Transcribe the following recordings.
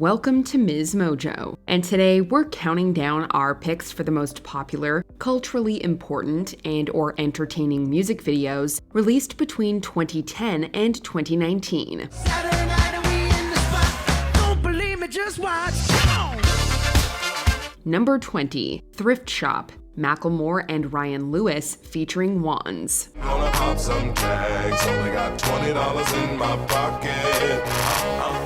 Welcome to MsMojo, and today we're counting down our picks for the most popular, culturally important, and/or entertaining music videos released between 2010 and 2019. Saturday night and we in the spot. Don't believe me, just watch. Come on. Number 20, Thrift Shop, Macklemore and Ryan Lewis featuring Wands. Gonna pop some tags, only got $20 in my pocket.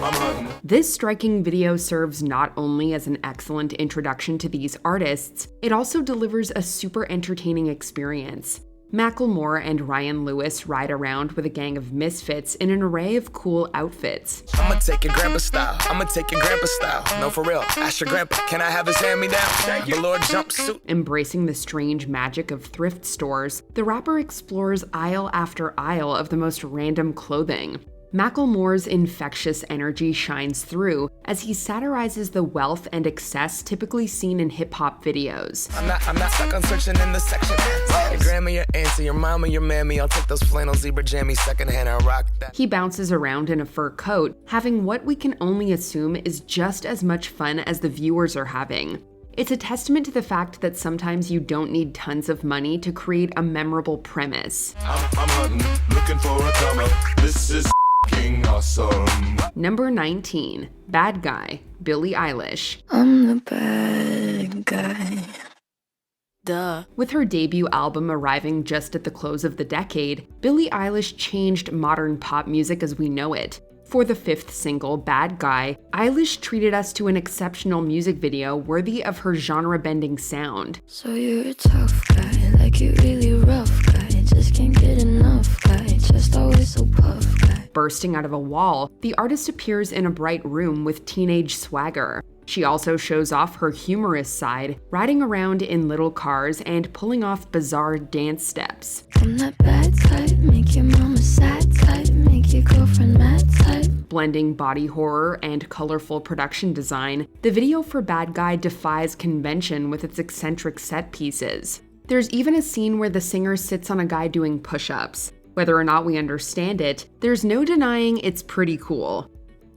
I'm hunting. This striking video serves not only as an excellent introduction to these artists, it also delivers a super entertaining experience. Macklemore and Ryan Lewis ride around with a gang of misfits in an array of cool outfits. I'ma take your grandpa style. No, for real. Ask your grandpa, can I have his hand-me-down? Velour jumpsuit. Embracing the strange magic of thrift stores, the rapper explores aisle after aisle of the most random clothing. Macklemore's infectious energy shines through as he satirizes the wealth and excess typically seen in hip-hop videos. I'm not stuck on searching in the section. Your grandma, your auntie, your mama, your mammy. I'll take those flannel zebra jammies secondhand. I rock that. He bounces around in a fur coat, having what we can only assume is just as much fun as the viewers are having. It's a testament to the fact that sometimes you don't need tons of money to create a memorable premise. I'm hunting, looking for a come up. This is awesome. Number 19, Bad Guy, Billie Eilish. I'm the bad guy. Duh. With her debut album arriving just at the close of the decade, Billie Eilish changed modern pop music as we know it. For the fifth single, Bad Guy, Eilish treated us to an exceptional music video worthy of her genre-bending sound. So you're a tough guy, like you really rough guy. Just can't get enough guy, just always so puff guy. Bursting out of a wall, the artist appears in a bright room with teenage swagger. She also shows off her humorous side, riding around in little cars and pulling off bizarre dance steps. I'm that bad type, make your mama sad type, make your girlfriend mad type. Blending body horror and colorful production design, the video for Bad Guy defies convention with its eccentric set pieces. There's even a scene where the singer sits on a guy doing push-ups. Whether or not we understand it, there's no denying it's pretty cool.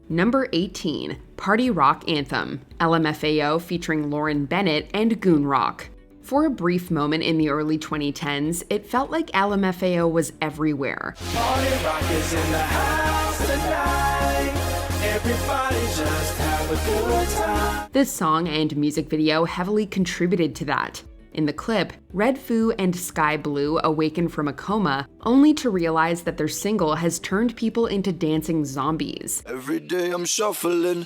Number 18, Party Rock Anthem, LMFAO featuring Lauren Bennett and Goon Rock. For a brief moment in the early 2010s, it felt like LMFAO was everywhere. Party rock is in the house tonight. Everybody just have a good time. This song and music video heavily contributed to that. In the clip, Red Foo and Sky Blue awaken from a coma, only to realize that their single has turned people into dancing zombies. Every day I'm shuffling.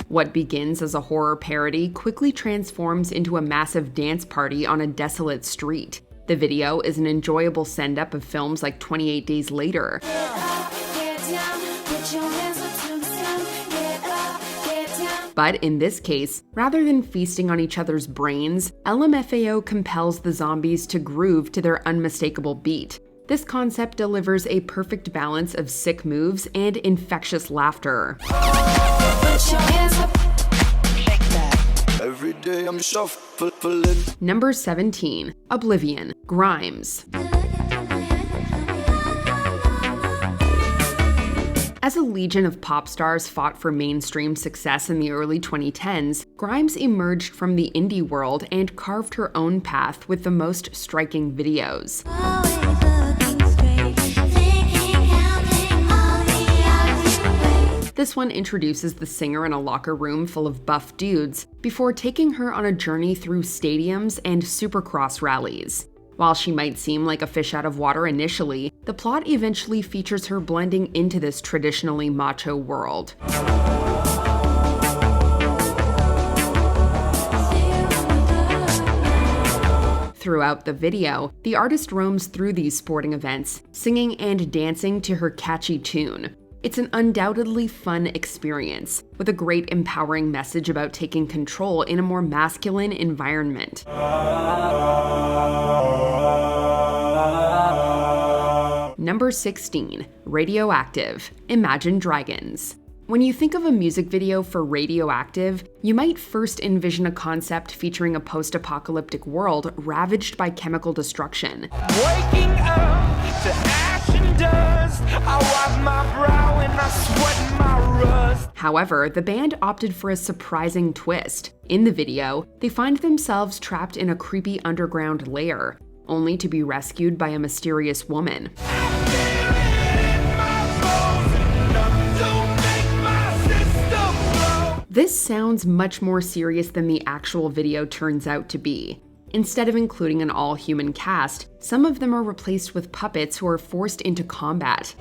What begins as a horror parody quickly transforms into a massive dance party on a desolate street. The video is an enjoyable send-up of films like 28 Days Later. But in this case, rather than feasting on each other's brains, LMFAO compels the zombies to groove to their unmistakable beat. This concept delivers a perfect balance of sick moves and infectious laughter. Every day I'm shuffling. Number 17, Oblivion, Grimes. As a legion of pop stars fought for mainstream success in the early 2010s, Grimes emerged from the indie world and carved her own path with the most striking videos. This one introduces the singer in a locker room full of buff dudes before taking her on a journey through stadiums and supercross rallies. While she might seem like a fish out of water initially, the plot eventually features her blending into this traditionally macho world. Throughout the video, the artist roams through these sporting events, singing and dancing to her catchy tune. It's an undoubtedly fun experience, with a great empowering message about taking control in a more masculine environment. Number 16, Radioactive, Imagine Dragons. When you think of a music video for Radioactive, you might first envision a concept featuring a post-apocalyptic world ravaged by chemical destruction. Waking up to ash and dust. dust. I wipe my brow and I sweat my rust. However, the band opted for a surprising twist. In the video, they find themselves trapped in a creepy underground lair, only to be rescued by a mysterious woman. This sounds much more serious than the actual video turns out to be. Instead of including an all-human cast, some of them are replaced with puppets who are forced into combat.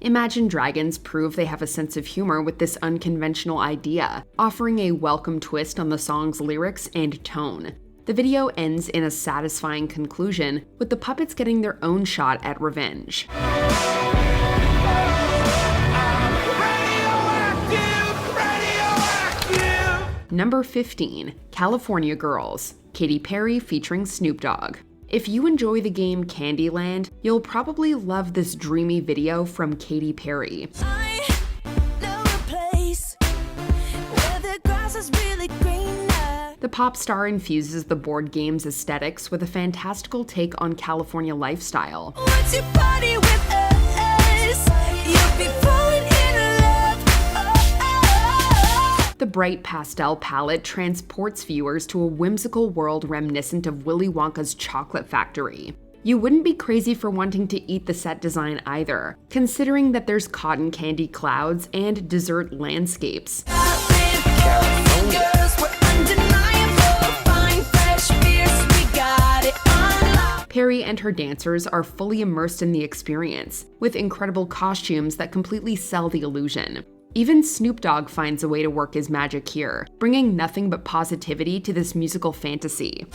Imagine Dragons prove they have a sense of humor with this unconventional idea, offering a welcome twist on the song's lyrics and tone. The video ends in a satisfying conclusion, with the puppets getting their own shot at revenge. Number 15, California Girls, Katy Perry featuring Snoop Dogg. If you enjoy the game Candyland, you'll probably love this dreamy video from Katy Perry. I know a place where the grass is really greener. The pop star infuses the board game's aesthetics with a fantastical take on California lifestyle. Once you party with us, you'll be falling in love. The bright pastel palette transports viewers to a whimsical world reminiscent of Willy Wonka's chocolate factory. You wouldn't be crazy for wanting to eat the set design either, considering that there's cotton candy clouds and dessert landscapes. Perry and her dancers are fully immersed in the experience, with incredible costumes that completely sell the illusion. Even Snoop Dogg finds a way to work his magic here, bringing nothing but positivity to this musical fantasy.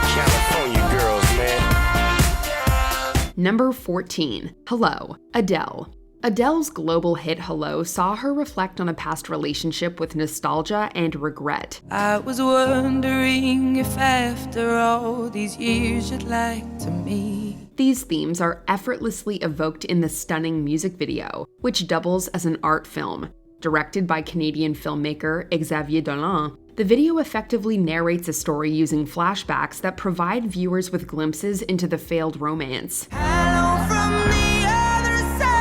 California girls, man. Number 14, Hello, Adele. Adele's global hit Hello saw her reflect on a past relationship with nostalgia and regret. I was wondering if after all these years you'd like to meet. These themes are effortlessly evoked in the stunning music video, which doubles as an art film. Directed by Canadian filmmaker Xavier Dolan, the video effectively narrates a story using flashbacks that provide viewers with glimpses into the failed romance. Hello from the other side.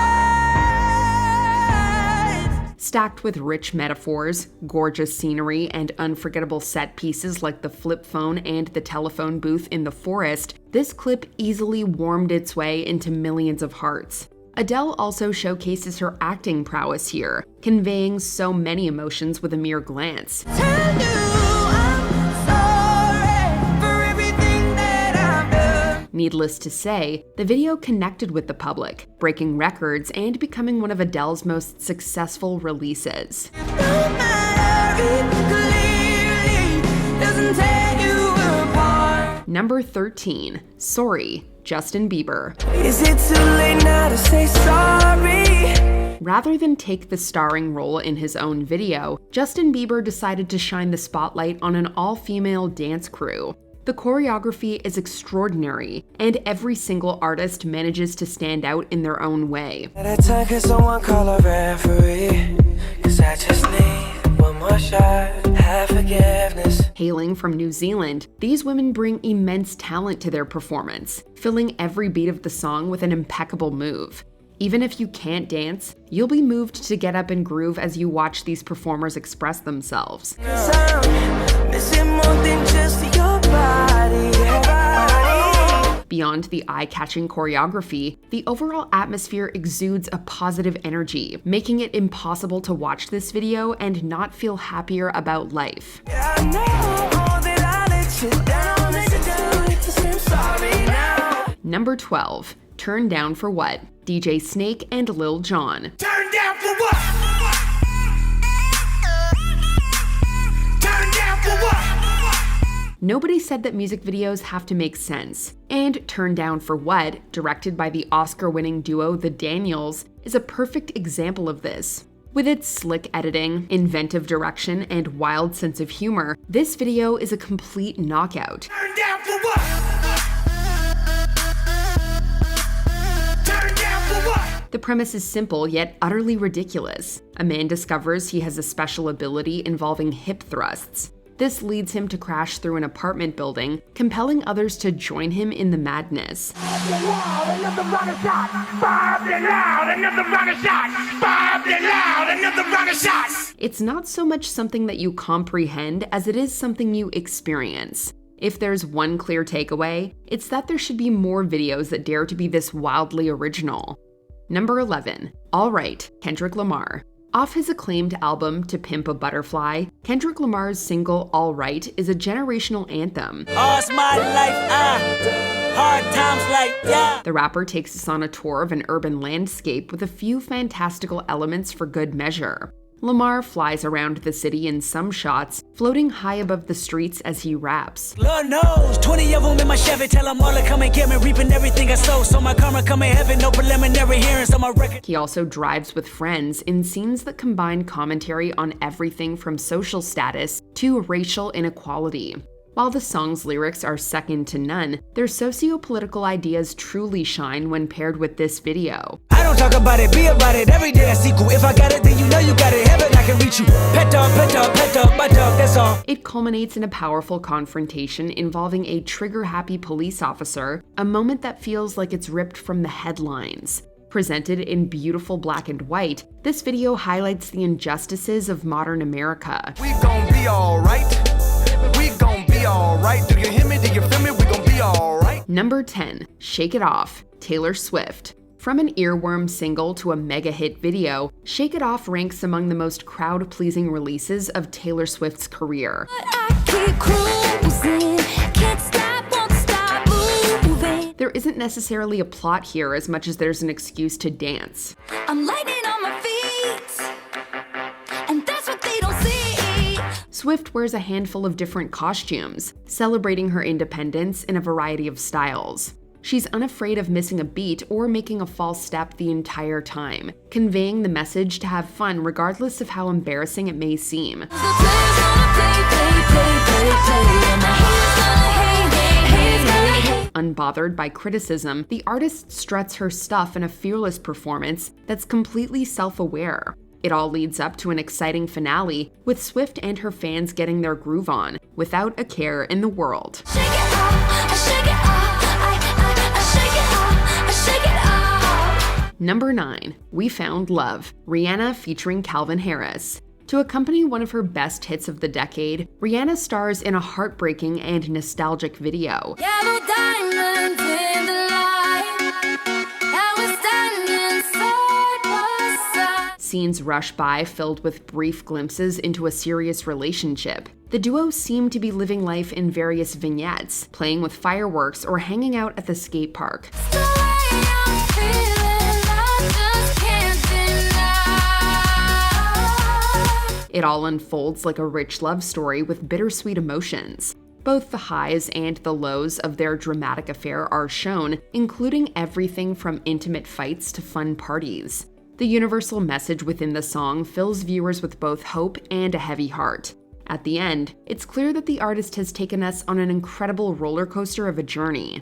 Stacked with rich metaphors, gorgeous scenery, and unforgettable set pieces like the flip phone and the telephone booth in the forest, this clip easily warmed its way into millions of hearts. Adele also showcases her acting prowess here, conveying so many emotions with a mere glance. Tell you I'm sorry for everything that I've done. Needless to say, the video connected with the public, breaking records and becoming one of Adele's most successful releases. No matter, it clearly doesn't tear you apart. Number 13, Sorry, Justin Bieber. Is it too late now to say sorry? Rather than take the starring role in his own video, Justin Bieber decided to shine the spotlight on an all-female dance crew. The choreography is extraordinary, and every single artist manages to stand out in their own way. At a time, can someone call a referee? 'Cause I just need one more shot, have forgiveness. Hailing from New Zealand, these women bring immense talent to their performance, filling every beat of the song with an impeccable move. Even if you can't dance, you'll be moved to get up and groove as you watch these performers express themselves. 'Cause I'm missing more than just your body. Beyond the eye-catching choreography, the overall atmosphere exudes a positive energy, making it impossible to watch this video and not feel happier about life. I know that I let you down, I'm sorry now. Number 12, Turn Down for What? DJ Snake and Lil Jon. Turn down for what? Turn down for what? Nobody said that music videos have to make sense. And Turn Down for What, directed by the Oscar-winning duo The Daniels, is a perfect example of this. With its slick editing, inventive direction, and wild sense of humor, this video is a complete knockout. Turn down for what? Turn down for what? The premise is simple yet utterly ridiculous. A man discovers he has a special ability involving hip thrusts. This leads him to crash through an apartment building, compelling others to join him in the madness. It's not so much something that you comprehend as it is something you experience. If there's one clear takeaway, it's that there should be more videos that dare to be this wildly original. Number 11. All Right, Kendrick Lamar. Off his acclaimed album To Pimp a Butterfly, Kendrick Lamar's single All Right is a generational anthem. All's my life, hard times like, yeah. The rapper takes us on a tour of an urban landscape with a few fantastical elements for good measure. Lamar flies around the city in some shots, floating high above the streets as he raps. Lord knows, 20 of them in my Chevy, tell them all to come and get me, reaping everything I sow, so my karma come in heaven, no preliminary hearings on my record. He also drives with friends in scenes that combine commentary on everything from social status to racial inequality. While the song's lyrics are second to none, their socio-political ideas truly shine when paired with this video. I don't talk about it, be about it, every day I sequel. If I got it, then you know you got it, heaven I can reach you. Pet dog, my dog, that's all. It culminates in a powerful confrontation involving a trigger-happy police officer, a moment that feels like it's ripped from the headlines. Presented in beautiful black and white, this video highlights the injustices of modern America. We gon' be alright. We gon' be alright. Do you hear me? Do you feel me? We gon' be alright. Number 10. Shake It Off, Taylor Swift. From an earworm single to a mega hit video, Shake It Off ranks among the most crowd-pleasing releases of Taylor Swift's career. There isn't necessarily a plot here as much as there's an excuse to dance. I'm lightning on my feet, and that's what they don't see. Swift wears a handful of different costumes, celebrating her independence in a variety of styles. She's unafraid of missing a beat or making a false step the entire time, conveying the message to have fun regardless of how embarrassing it may seem. Unbothered by criticism, the artist struts her stuff in a fearless performance that's completely self-aware. It all leads up to an exciting finale, with Swift and her fans getting their groove on, without a care in the world. Number 9. We Found Love, Rihanna featuring Calvin Harris. To accompany one of her best hits of the decade, Rihanna stars in a heartbreaking and nostalgic video. Yellow diamonds in the light, now we're standing side by side. Scenes rush by filled with brief glimpses into a serious relationship. The duo seem to be living life in various vignettes, playing with fireworks or hanging out at the skate park. The way I'm feeling, I just can't deny. It all unfolds like a rich love story with bittersweet emotions. Both the highs and the lows of their dramatic affair are shown, including everything from intimate fights to fun parties. The universal message within the song fills viewers with both hope and a heavy heart. At the end, it's clear that the artist has taken us on an incredible roller coaster of a journey.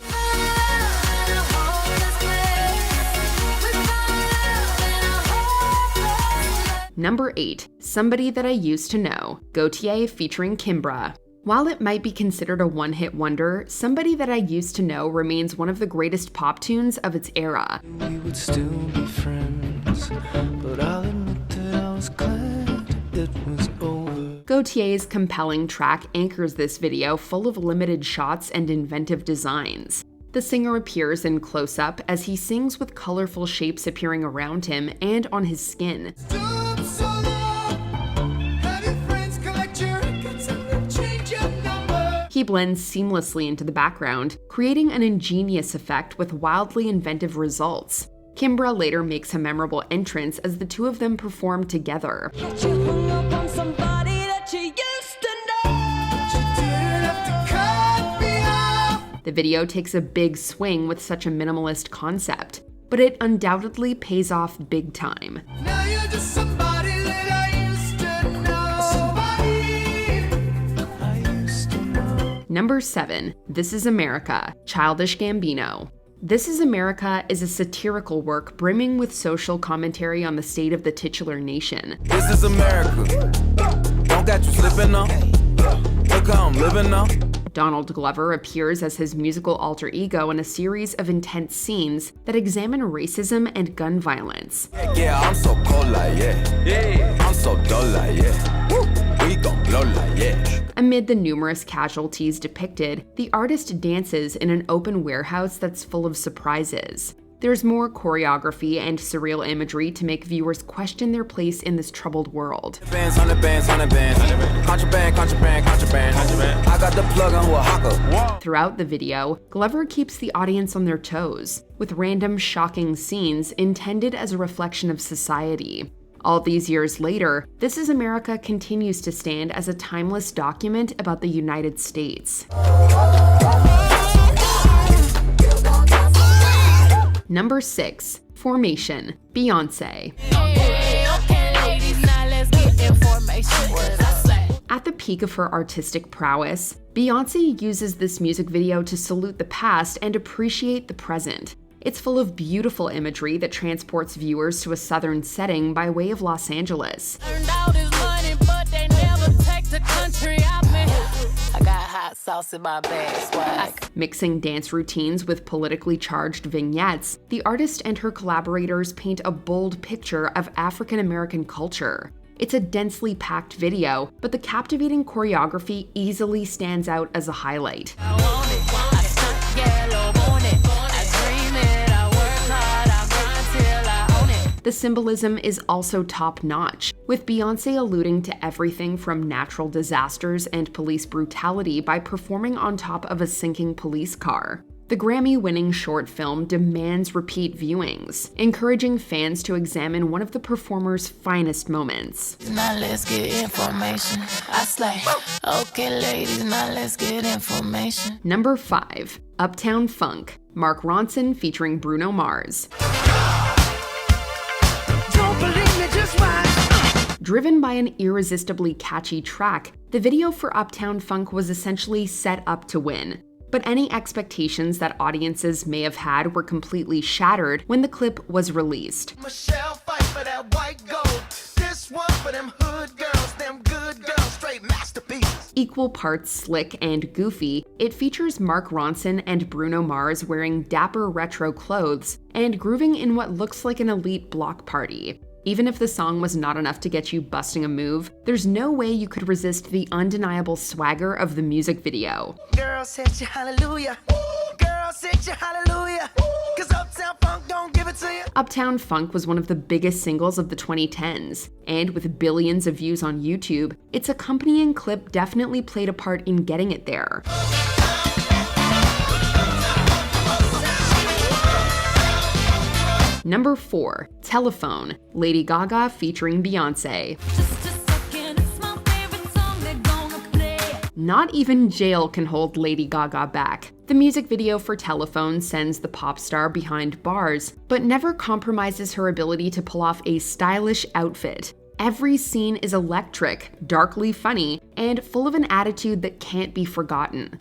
Number 8. Somebody That I Used to Know, Gautier featuring Kimbra. While it might be considered a one-hit wonder, Somebody That I Used to Know remains one of the greatest pop tunes of its era. We would still be friends, but I'll admit that I was glad it was over. Gautier's compelling track anchors this video full of limited shots and inventive designs. The singer appears in close-up as he sings with colorful shapes appearing around him and on his skin. He blends seamlessly into the background, creating an ingenious effect with wildly inventive results. Kimbra later makes a memorable entrance as the two of them perform together. The video takes a big swing with such a minimalist concept, but it undoubtedly pays off big time. Now you're just somebody that I used to know. Number 7. This Is America, Childish Gambino. This Is America is a satirical work brimming with social commentary on the state of the titular nation. This is America. Don't got you slipping up. Look how I'm living now. Donald Glover appears as his musical alter ego in a series of intense scenes that examine racism and gun violence. Yeah, I'm so cold like yeah. I'm so dull like yeah. Woo. We gon' blow like yeah. Amid the numerous casualties depicted, the artist dances in an open warehouse that's full of surprises. There's more choreography and surreal imagery to make viewers question their place in this troubled world. Bands, 100 bands, 100 bands. Contraband, contraband, contraband. I got the plug on who a hawker. Throughout the video, Glover keeps the audience on their toes, with random shocking scenes intended as a reflection of society. All these years later, This Is America continues to stand as a timeless document about the United States. Number 6. Formation, Beyoncé. At the peak of her artistic prowess, Beyoncé uses this music video to salute the past and appreciate the present. It's full of beautiful imagery that transports viewers to a southern setting by way of Los Angeles. I got hot sauce in my bag, swag. Mixing dance routines with politically charged vignettes, the artist and her collaborators paint a bold picture of African American culture. It's a densely packed video, but the captivating choreography easily stands out as a highlight. I want it, I stunt yellow, want it. I dream it, I work hard, I grind till I own it. The symbolism is also top-notch, with Beyoncé alluding to everything from natural disasters and police brutality by performing on top of a sinking police car. The Grammy-winning short film demands repeat viewings, encouraging fans to examine one of the performer's finest moments. Now let's get information. I slay. Okay, ladies, now let's get information. Number 5. Uptown Funk, Mark Ronson featuring Bruno Mars. Don't believe me, just watch. Driven by an irresistibly catchy track, the video for Uptown Funk was essentially set up to win. But any expectations that audiences may have had were completely shattered when the clip was released. Michelle fight for that white gold. This one for them hood girls, them good girls, straight masterpieces. Equal parts slick and goofy, it features Mark Ronson and Bruno Mars wearing dapper retro clothes and grooving in what looks like an elite block party. Even if the song was not enough to get you busting a move, there's no way you could resist the undeniable swagger of the music video. Girl said you hallelujah. Girl said you hallelujah. Cause Uptown Funk don't give it to you. Uptown Funk was one of the biggest singles of the 2010s, and with billions of views on YouTube, its accompanying clip definitely played a part in getting it there. Number 4. Telephone, Lady Gaga featuring Beyoncé. Not even jail can hold Lady Gaga back. The music video for Telephone sends the pop star behind bars, but never compromises her ability to pull off a stylish outfit. Every scene is electric, darkly funny, and full of an attitude that can't be forgotten.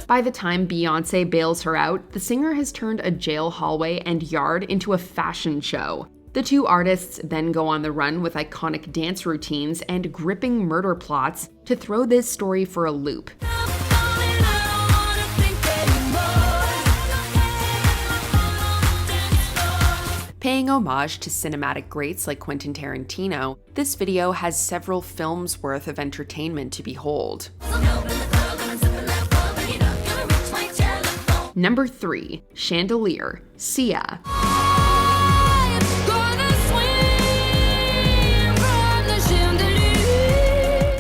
By the time Beyoncé bails her out, the singer has turned a jail hallway and yard into a fashion show. The two artists then go on the run with iconic dance routines and gripping murder plots to throw this story for a loop. Paying homage to cinematic greats like Quentin Tarantino, this video has several films' worth of entertainment to behold. Number 3. Chandelier, Sia.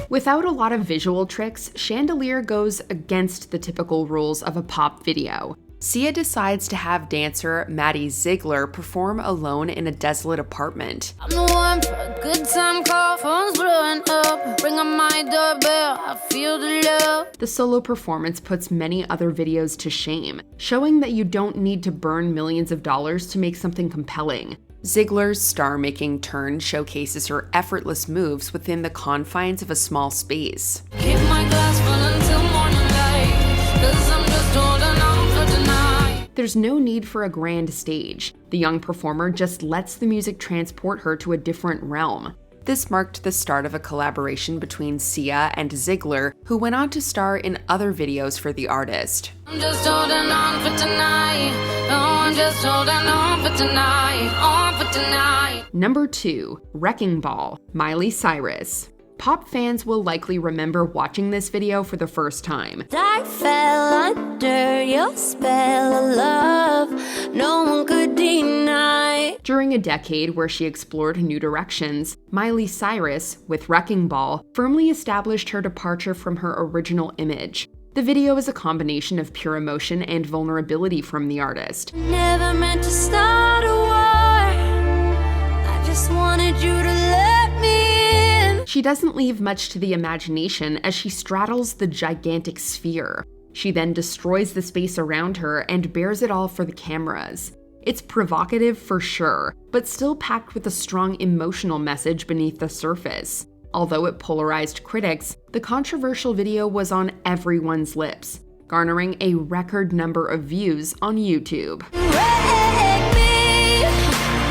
Without a lot of visual tricks, Chandelier goes against the typical rules of a pop video. Sia decides to have dancer Maddie Ziegler perform alone in a desolate apartment. I'm the one for a good time call, phone's blowing up, ring on my doorbell, I feel the love. The solo performance puts many other videos to shame, showing that you don't need to burn millions of dollars to make something compelling. Ziegler's star-making turn showcases her effortless moves within the confines of a small space. Keep my glass full until morning light, 'cause I'm just holding on for tonight. There's no need for a grand stage. The young performer just lets the music transport her to a different realm. This marked the start of a collaboration between Sia and Ziegler, who went on to star in other videos for the artist. I'm just holding on for tonight. Oh, I'm just holding on for tonight. On for tonight. Number 2. Wrecking Ball, Miley Cyrus. Pop fans will likely remember watching this video for the first time. I fell under your spell of love. No one could deny. During a decade where she explored new directions, Miley Cyrus, with Wrecking Ball, firmly established her departure from her original image. The video is a combination of pure emotion and vulnerability from the artist. Never meant to start a war. I just wanted you to let me in. She doesn't leave much to the imagination as she straddles the gigantic sphere. She then destroys the space around her and bears it all for the cameras. It's provocative for sure, but still packed with a strong emotional message beneath the surface. Although it polarized critics, the controversial video was on everyone's lips, garnering a record number of views on YouTube. Wreck me.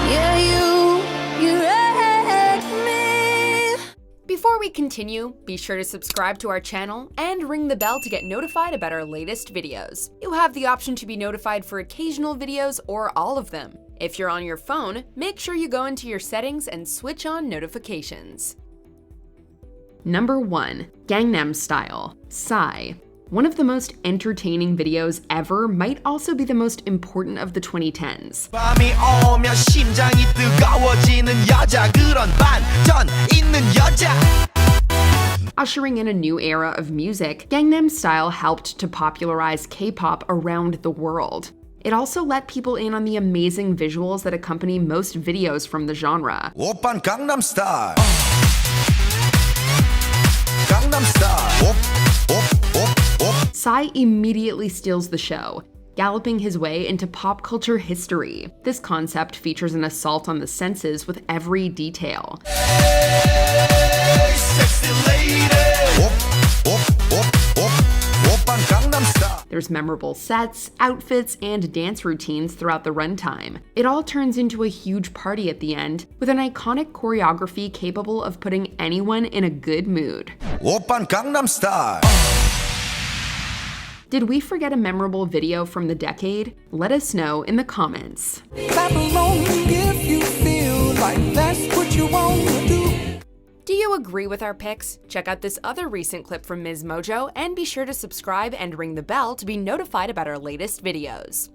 Yeah, you wreck me. Before we continue, be sure to subscribe to our channel and ring the bell to get notified about our latest videos. You have the option to be notified for occasional videos or all of them. If you're on your phone, make sure you go into your settings and switch on notifications. Number 1. Gangnam Style, Psy. One of the most entertaining videos ever might also be the most important of the 2010s. 밤이 오면 심장이 뜨거워지는 여자 그런 반전 있는 여자. Ushering in a new era of music, Gangnam Style helped to popularize K-pop around the world. It also let people in on the amazing visuals that accompany most videos from the genre. 오빤 Gangnam Style. Gangnam Style. Psy immediately steals the show, galloping his way into pop culture history. This concept features an assault on the senses with every detail. Hey, sexy lady. 오빤 Gangnam Style. There's memorable sets, outfits, and dance routines throughout the runtime. It all turns into a huge party at the end, with an iconic choreography capable of putting anyone in a good mood. 오빤 Gangnam Style. Did we forget a memorable video from the decade? Let us know in the comments. Clap along if you feel like that's what you want to do. Do you agree with our picks? Check out this other recent clip from MsMojo and be sure to subscribe and ring the bell to be notified about our latest videos.